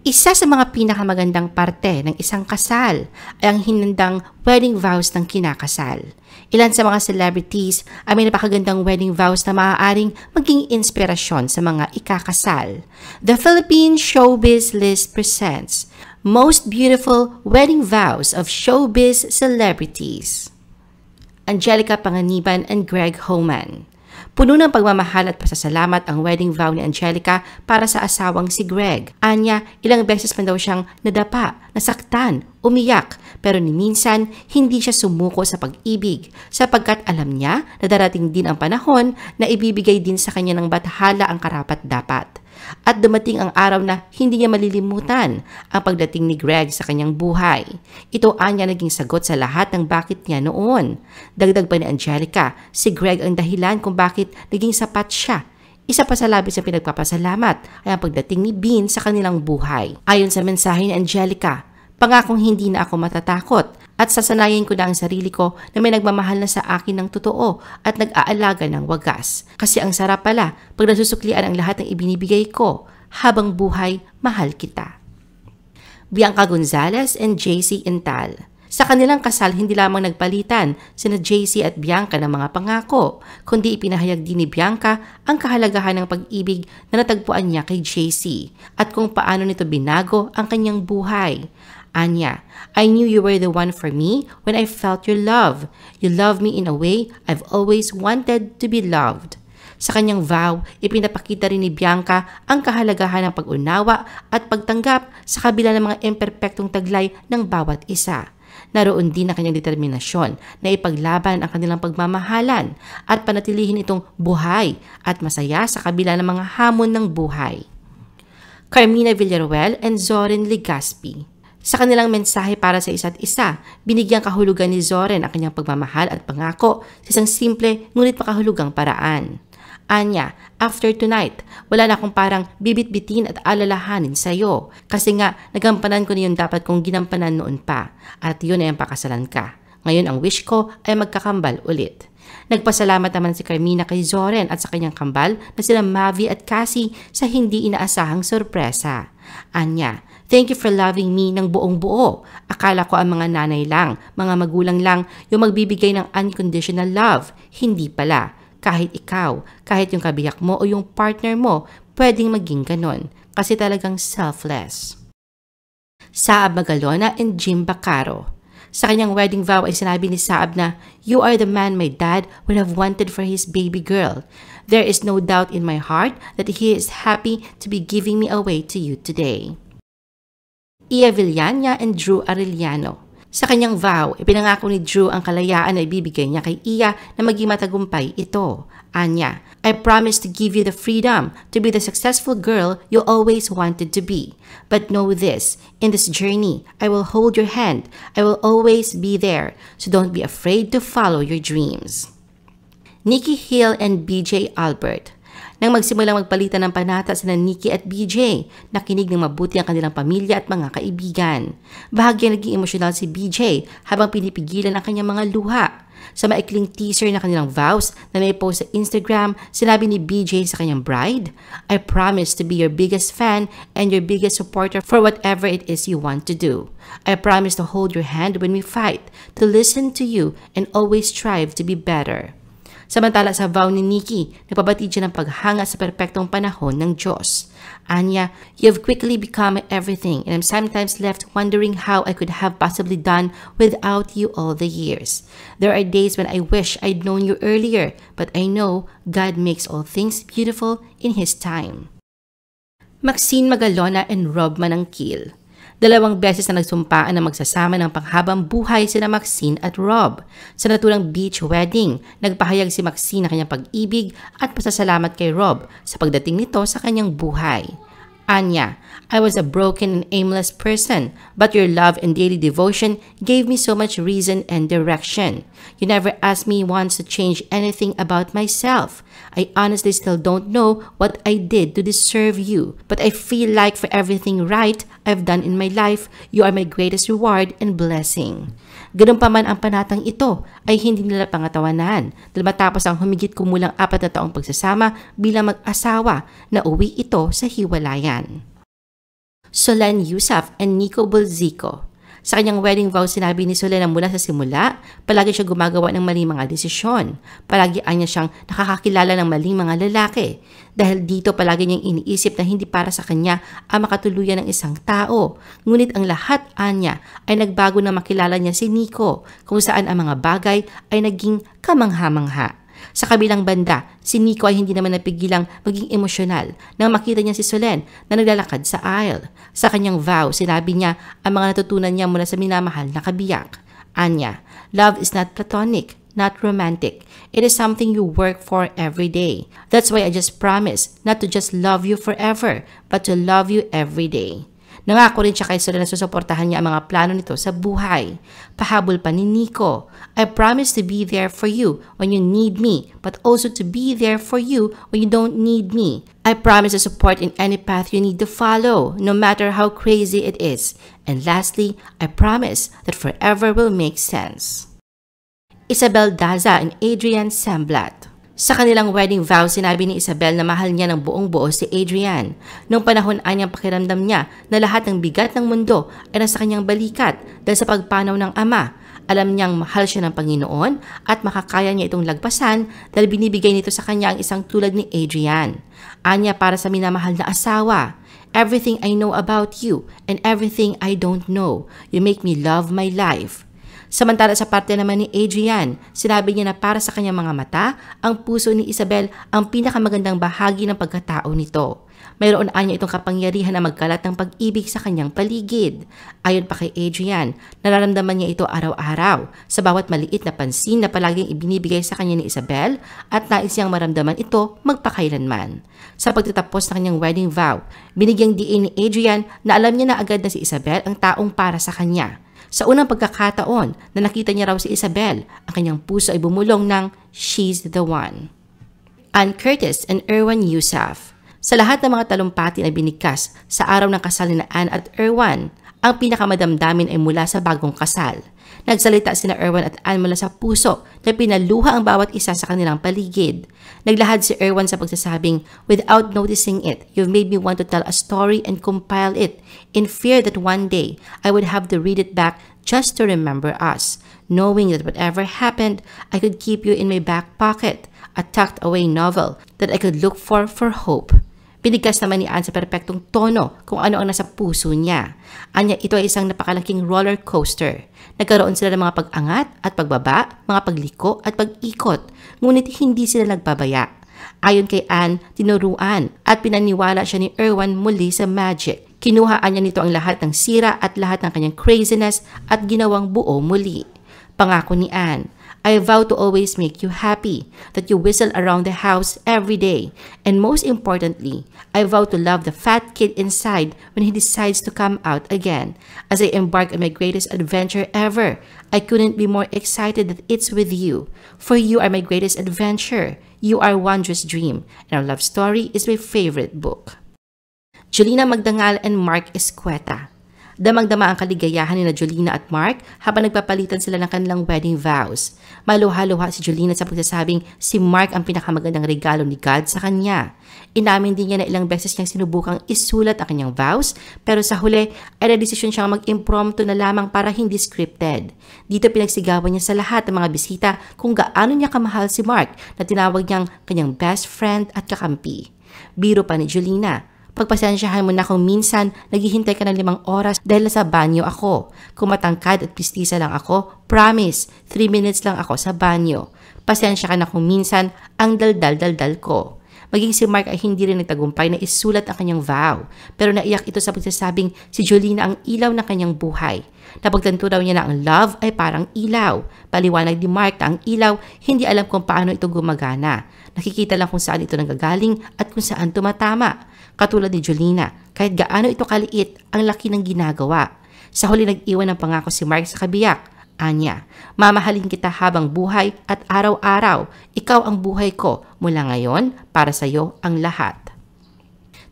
Isa sa mga pinakamagandang parte ng isang kasal ay ang hinandang wedding vows ng kinakasal. Ilan sa mga celebrities ay may napakagandang wedding vows na maaaring maging inspirasyon sa mga ikakasal. The Philippine Showbiz List presents Most Beautiful Wedding Vows of Showbiz Celebrities. Angelica Panganiban and Greg Homan. Puno ng pagmamahal at pasasalamat ang wedding vow ni Angelica para sa asawang si Greg. Anya, ilang beses man daw siyang nadapa, nasaktan, umiyak, pero ni minsan hindi siya sumuko sa pag-ibig sapagkat alam niya na darating din ang panahon na ibibigay din sa kanya ng bathala ang karapat-dapat. At dumating ang araw na hindi niya malilimutan ang pagdating ni Greg sa kanyang buhay. Ito anya naging sagot sa lahat ng bakit niya noon. Dagdag pa ni Angelica, si Greg ang dahilan kung bakit naging sapat siya. Isa pa sa labis na pinagpapasalamat ay ang pagdating ni Bean sa kanilang buhay. Ayon sa mensahe ni Angelica, pangakong hindi na ako matatakot at sasanayin ko na ang sarili ko na may nagmamahal na sa akin ng totoo at nag-aalaga ng wagas. Kasi ang sarap pala pag nasusuklian ang lahat ng ibinibigay ko habang buhay, mahal kita. Bianca Gonzalez and JC Intal. Sa kanilang kasal, hindi lamang nagpalitan sina JC at Bianca ng mga pangako, kundi ipinahayag din ni Bianca ang kahalagahan ng pag-ibig na natagpuan niya kay JC at kung paano nito binago ang kanyang buhay. Anya, I knew you were the one for me when I felt your love. You love me in a way I've always wanted to be loved. Sa kanyang vow, ipinapakita rin ni Bianca ang kahalagahan ng pag-unawa at pagtanggap sa kabila ng mga imperpektong taglay ng bawat isa. Naroon din ang kanyang determinasyon na ipaglaban ang kanilang pagmamahalan at panatilihin itong buhay at masaya sa kabila ng mga hamon ng buhay. Carmina Villaruel and Zoren Legaspi. Sa kanilang mensahe para sa isa't isa, binigyang kahulugan ni Zoren ang kanyang pagmamahal at pangako sa isang simple ngunit makahulugang paraan. Anya, after tonight, wala na akong parang bibit-bitin at alalahanin sa'yo kasi nga nagampanan ko na yung dapat kong ginampanan noon pa at yun ay ang pakasalan ka. Ngayon ang wish ko ay magkakambal ulit. Nagpasalamat naman si Carmina kay Zoren at sa kanyang kambal na sila Mavi at Cassie sa hindi inaasahang sorpresa. Anya, thank you for loving me ng buong buo. Akala ko ang mga nanay lang, mga magulang lang yung magbibigay ng unconditional love. Hindi pala. Kahit ikaw, kahit yung kabiyak mo o yung partner mo, pwedeng maging ganon kasi talagang selfless. Saab Magalona and Jim Bacaro. Sa kanyang wedding vow ay sinabi ni Saab na, "You are the man my dad would have wanted for his baby girl. There is no doubt in my heart that he is happy to be giving me away to you today." Ia Villania and Drew Arellano. Sa kanyang vow, ipinangako ni Drew ang kalayaan na ibibigay niya kay Ia na maging matagumpay ito. Anya, I promise to give you the freedom to be the successful girl you always wanted to be. But know this, in this journey, I will hold your hand. I will always be there. So don't be afraid to follow your dreams. Nikki Hill and BJ Albert. Nang magsimulang magpalitan ng panata sina Nikki at BJ, nakinig ng mabuti ang kanilang pamilya at mga kaibigan. Bahagya naging emosyonal si BJ habang pinipigilan ang kanyang mga luha. Sa maikling teaser na kanilang vows na may post sa Instagram, sinabi ni BJ sa kanyang bride, I promise to be your biggest fan and your biggest supporter for whatever it is you want to do. I promise to hold your hand when we fight, to listen to you, and always strive to be better. Samantala sa vow ni Nikki, nagpabatid siya ng paghanga sa perpektong panahon ng Diyos. Anya, you've quickly become everything and I'm sometimes left wondering how I could have possibly done without you all the years. There are days when I wish I'd known you earlier, but I know God makes all things beautiful in His time. Maxine Magalona and Rob Manangkil. 2 beses na nagsumpaan na magsasama ng panghabang buhay sina Maxine at Rob. Sa naturang beach wedding, nagpahayag si Maxine ng kanyang pag-ibig at pasasalamat kay Rob sa pagdating nito sa kanyang buhay. Anya, I was a broken and aimless person, but your love and daily devotion gave me so much reason and direction. You never asked me once to change anything about myself. I honestly still don't know what I did to deserve you, but I feel like for everything right I've done in my life, you are my greatest reward and blessing. Ganun pa man ang panatang ito ay hindi nila pangatawanan dahil matapos ang humigit kumulang 4 na taong pagsasama bilang mag-asawa na uwi ito sa hiwalayan. Solen Yusuf and Nico Bulzico. Sa kanyang wedding vow, sinabi ni Solen na mula sa simula, palagi siya gumagawa ng maling mga desisyon. Palagi anya siyang nakakakilala ng maling mga lalaki. Dahil dito palagi niyang iniisip na hindi para sa kanya ang makatuluyan ng isang tao. Ngunit ang lahat anya ay nagbago na makilala niya si Nico, kung saan ang mga bagay ay naging kamangha-mangha. Sa kabilang banda, si Nico ay hindi naman napigilang maging emosyonal nang makita niya si Solen na naglalakad sa aisle. Sa kanyang vow, sinabi niya ang mga natutunan niya mula sa minamahal na kabiyak. Anya, love is not platonic, not romantic. It is something you work for every day. That's why I just promise not to just love you forever, but to love you every day. Nangako rin siya kay Solen na susuportahan niya ang mga plano nito sa buhay. Pahabol pa ni Nico, I promise to be there for you when you need me, but also to be there for you when you don't need me. I promise to support in any path you need to follow, no matter how crazy it is. And lastly, I promise that forever will make sense. Isabel Daza and Adrian Samblat. Sa kanilang wedding vow, sinabi ni Isabel na mahal niya ng buong buo si Adrian. Noong panahon ay niyang pakiramdam niya na lahat ng bigat ng mundo ay nasa kanyang balikat dahil sa pagpanaw ng ama. Alam niyang mahal siya ng Panginoon at makakaya niya itong lagpasan dahil binibigay nito sa kanya ang isang tulad ni Adrian. Anya para sa minamahal na asawa. Everything I know about you and everything I don't know, you make me love my life. Samantala sa parte naman ni Adrian, sinabi niya na para sa kanyang mga mata, ang puso ni Isabel ang pinakamagandang bahagi ng pagkatao nito. Mayroon anya itong kapangyarihan na magkalat ng pag-ibig sa kanyang paligid. Ayon pa kay Adrian, nararamdaman niya ito araw-araw sa bawat maliit na pansin na palaging ibinibigay sa kanya ni Isabel at nais niyang maramdaman ito magpakailanman. Sa pagtatapos ng kanyang wedding vow, binigyang diin ni Adrian na alam niya na agad na si Isabel ang taong para sa kanya. Sa unang pagkakataon na nakita niya raw si Isabel, ang kanyang puso ay bumulong ng she's the one. Ann Curtis and Erwan Yusuf. Sa lahat ng mga talumpati na binigkas sa araw ng kasal ni Ann at Erwan, ang pinakamadamdamin ay mula sa bagong kasal. Nagsalita sina Erwan at Ann mula sa puso na pinaluha ang bawat isa sa kanilang paligid. Naglahad si Erwan sa pagsasabing, without noticing it, you've made me want to tell a story and compile it in fear that one day I would have to read it back just to remember us, knowing that whatever happened, I could keep you in my back pocket, a tucked away novel that I could look for hope. Binigkas naman ni Ann sa perpektong tono kung ano ang nasa puso niya. Anya, ito ay isang napakalaking roller coaster. Nagkaroon sila ng mga pag-angat at pagbaba, mga pagliko at pag-ikot, ngunit hindi sila nagbabaya. Ayon kay Ann, tinuruan at pinaniwala siya ni Erwan muli sa magic. Kinuhaan niya nito ang lahat ng sira at lahat ng kanyang craziness at ginawang buo muli. Pangako ni Ann, I vow to always make you happy, that you whistle around the house every day, and most importantly, I vow to love the fat kid inside when he decides to come out again. As I embark on my greatest adventure ever, I couldn't be more excited that it's with you, for you are my greatest adventure. You are a wondrous dream, and our love story is my favorite book. Jolina Magdangal and Mark Escueta. Damang-dama ang kaligayahan ni Jolina at Mark habang nagpapalitan sila ng kanilang wedding vows. Maluha-luha si Jolina sa pagsasabing si Mark ang pinakamagandang regalo ni God sa kanya. Inamin din niya na ilang beses niyang sinubukang isulat ang kanyang vows, pero sa huli ay nadesisyon siyang mag-impromptu na lamang para hindi scripted. Dito pinagsigawan niya sa lahat ng mga bisita kung gaano niya kamahal si Mark na tinawag niyang kanyang best friend at kakampi. Biro pa ni Jolina, pagpasensyahan mo na kung minsan naghihintay ka ng 5 oras dahil sa banyo ako. Kung matangkad at pistisa lang ako, promise, 3 minutes lang ako sa banyo. Pasensya ka na kung minsan ang daldal-daldal ko. Maging si Mark ay hindi rin nagtagumpay na isulat ang kanyang vow, pero naiyak ito sa pagsasabing si Jolina ang ilaw ng kanyang buhay. Napagtanto daw niya na ang love ay parang ilaw. Paliwanag ni Mark na ang ilaw hindi alam kung paano ito gumagana. Nakikita lang kung saan ito nanggagaling at kung saan tumatama. Katulad ni Jolina, kahit gaano ito kaliit, ang laki ng ginagawa. Sa huli nag-iwan ng pangako si Mark sa kabiyak. Anya, mamahalin kita habang buhay at araw-araw. Ikaw ang buhay ko. Mula ngayon, para sa iyo ang lahat.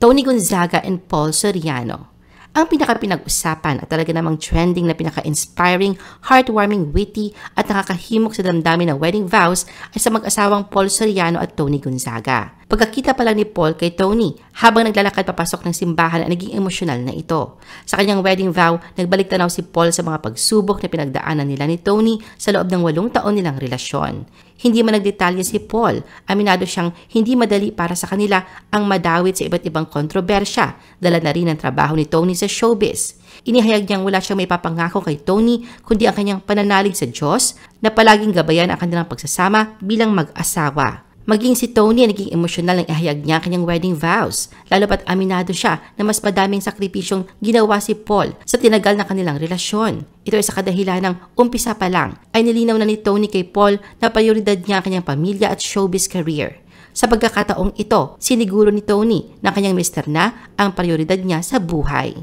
Tony Gonzaga and Paul Soriano. Ang pinaka-pinag-usapan at talaga namang trending na pinaka-inspiring, heartwarming, witty at nakakahimok sa damdamin ng wedding vows ay sa mag-asawang Paul Soriano at Tony Gonzaga. Pagkakita pa lang ni Paul kay Tony, habang naglalakad papasok ng simbahan ay naging emosyonal na ito. Sa kanyang wedding vow, nagbalik tanaw si Paul sa mga pagsubok na pinagdaanan nila ni Tony sa loob ng 8 taon nilang relasyon. Hindi man nagdetalye si Paul, aminado siyang hindi madali para sa kanila ang madawit sa iba't ibang kontrobersya, dala na rin ang trabaho ni Tony sa showbiz. Inihayag niyang wala siyang may papangako kay Tony kundi ang kanyang pananalig sa Diyos na palaging gabayan ang kanilang pagsasama bilang mag-asawa. Maging si Tony ay naging emosyonal nang ihayag niya ang kanyang wedding vows, lalo pat aminado siya na mas madaming sakripisyong ginawa si Paul sa tinagal na kanilang relasyon. Ito ay sa kadahilan ng umpisa pa lang ay nilinaw na ni Tony kay Paul na prioridad niya ang kanyang pamilya at showbiz career. Sa pagkakataong ito, siniguro ni Tony na kanyang mister na ang prioridad niya sa buhay.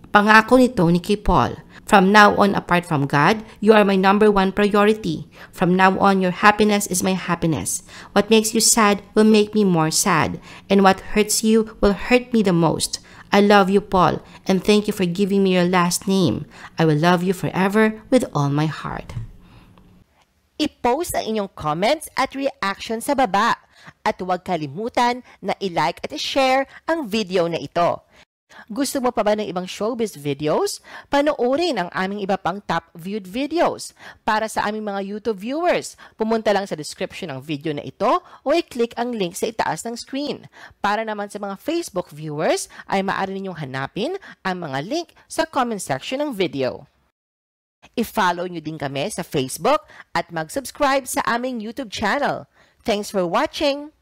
Pangako ni Tony kay Paul, "From now on, apart from God, you are my #1 priority. From now on, your happiness is my happiness. What makes you sad will make me more sad, and what hurts you will hurt me the most. I love you, Paul, and thank you for giving me your last name. I will love you forever with all my heart." I-post ang inyong comments at reaction sa baba. At huwag kalimutan na i-like at i-share ang video na ito. Gusto mo pa ba ng ibang showbiz videos? Panoorin ang aming iba pang top viewed videos. Para sa aming mga YouTube viewers, pumunta lang sa description ng video na ito o i-click ang link sa itaas ng screen. Para naman sa mga Facebook viewers, ay maaari ninyong hanapin ang mga link sa comment section ng video. I-follow nyo din kami sa Facebook at mag-subscribe sa aming YouTube channel. Thanks for watching!